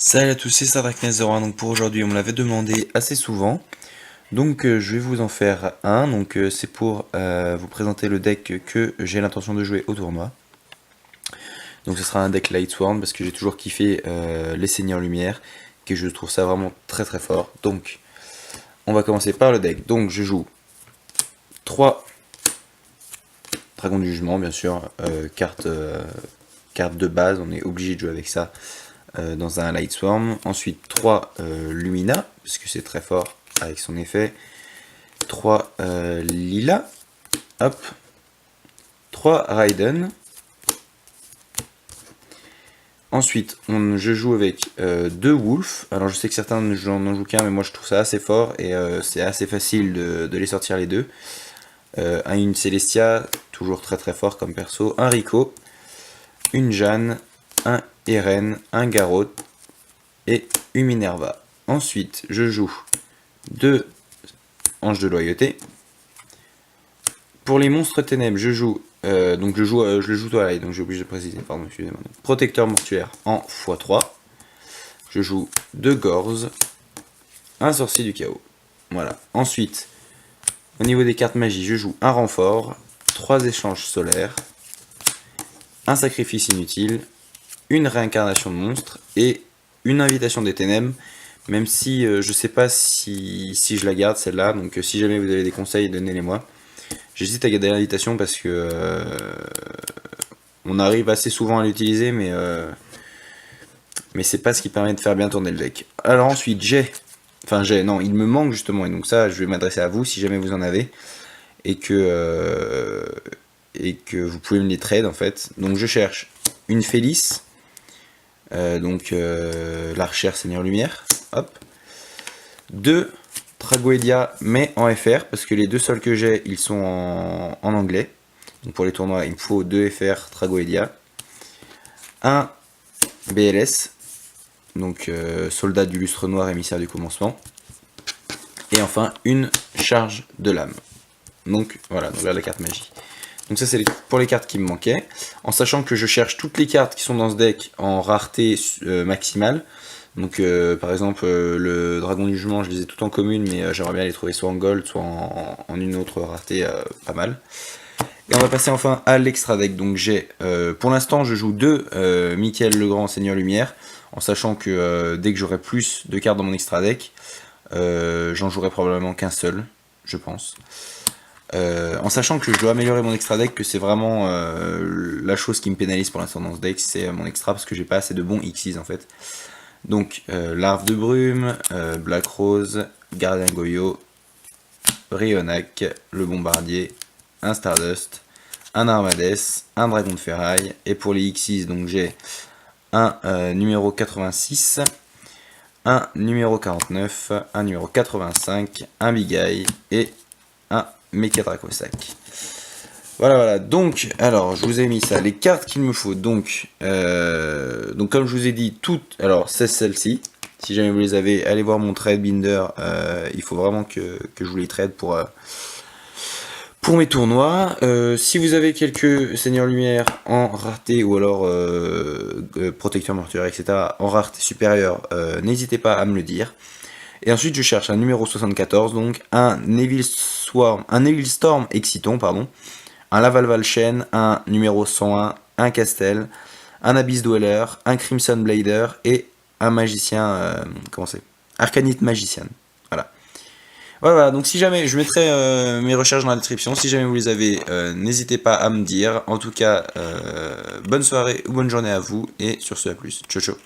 Salut à tous, c'est StarDarkness01. Donc pour aujourd'hui, on me l'avait demandé assez souvent. Donc je vais vous en faire un. Donc c'est pour vous présenter le deck que j'ai l'intention de jouer au tournoi. Donc ce sera un deck Lightsworn parce que j'ai toujours kiffé les Seigneurs Lumière, que je trouve ça vraiment très très fort. Donc on va commencer par le deck. Donc je joue 3 Dragons du Jugement, bien sûr, carte de base, on est obligé de jouer avec ça dans un Lightsworn. Ensuite 3 Lumina, parce que c'est très fort avec son effet. 3 Lila, hop. 3 Raiden. Ensuite, je joue avec 2 Wolf. Alors je sais que certains n'en jouent qu'un, mais moi je trouve ça assez fort et c'est assez facile de les sortir les deux. Une Celestia, toujours très très fort comme perso. Un Rico, une Jeanne, un Eren, un Garrote et une Minerva. Ensuite, je joue 2 Anges de Loyauté. Pour les monstres ténèbres, je joue je le joue Twilight, donc j'ai obligé de préciser, pardon, excusez-moi. Protecteur mortuaire en x3. Je joue 2 Gorz, un sorcier du chaos. Voilà. Ensuite, au niveau des cartes magie, je joue un renfort, 3 échanges solaires, un sacrifice inutile, une réincarnation de monstre et une invitation des ténèbres, même si je sais pas si je la garde celle-là, donc si jamais vous avez des conseils, donnez-les-moi. J'hésite à garder l'invitation parce que on arrive assez souvent à l'utiliser, mais c'est pas ce qui permet de faire bien tourner le deck. Alors ensuite non, il me manque justement, et donc ça je vais m'adresser à vous si jamais vous en avez, et que vous pouvez me les trade en fait. Donc je cherche une Félix, l'archère Seigneur Lumière, hop. 2 Tragoedia, mais en FR, parce que les 2 seuls que j'ai, ils sont en anglais. Donc pour les tournois, il me faut 2 FR Tragoedia. Un BLS, donc soldat du lustre noir, émissaire du commencement. Et enfin, une charge de l'âme. Donc voilà, donc là la carte magie. Donc ça c'est pour les cartes qui me manquaient. En sachant que je cherche toutes les cartes qui sont dans ce deck en rareté maximale. Donc par exemple le Dragon du Jugement, je les ai toutes en commune, mais j'aimerais bien les trouver soit en gold, soit en une autre rareté pas mal. Et on va passer enfin à l'extra deck. Donc j'ai, pour l'instant je joue 2 Michael le Grand Seigneur Lumière, en sachant que dès que j'aurai plus de cartes dans mon extra deck, j'en jouerai probablement qu'un seul, je pense. En sachant que je dois améliorer mon extra deck, que c'est vraiment la chose qui me pénalise pour l'instant dans ce deck, c'est mon extra, parce que j'ai pas assez de bons Xyz en fait. Donc Larve de Brume, Black Rose, Gardien Goyo, Rionac, le Bombardier, un Stardust, un Armades, un Dragon de Ferraille, et pour les Xyz, donc j'ai un numéro 86, un numéro 49, un numéro 85, un Big Eye et un Mecha Dracosac. Voilà, donc, alors, je vous ai mis ça, les cartes qu'il me faut, donc comme je vous ai dit, toutes, alors, c'est celle-ci, si jamais vous les avez, allez voir mon trade binder, il faut vraiment que je vous les trade pour mes tournois. Si vous avez quelques Seigneurs Lumière en rareté, ou alors Protecteur Mortuaire, etc., en rareté supérieure, n'hésitez pas à me le dire. Et ensuite, je cherche un numéro 74, donc un Neville Storm Exciton, pardon, un Lavalval Shen, un numéro 101, un Castel, un Abyss Dweller, un Crimson Blader et un magicien, comment c'est, Arcanite Magician. Voilà. Voilà, donc si jamais, je mettrai mes recherches dans la description, si jamais vous les avez, n'hésitez pas à me dire. En tout cas, bonne soirée ou bonne journée à vous, et sur ce, à plus. Ciao, ciao.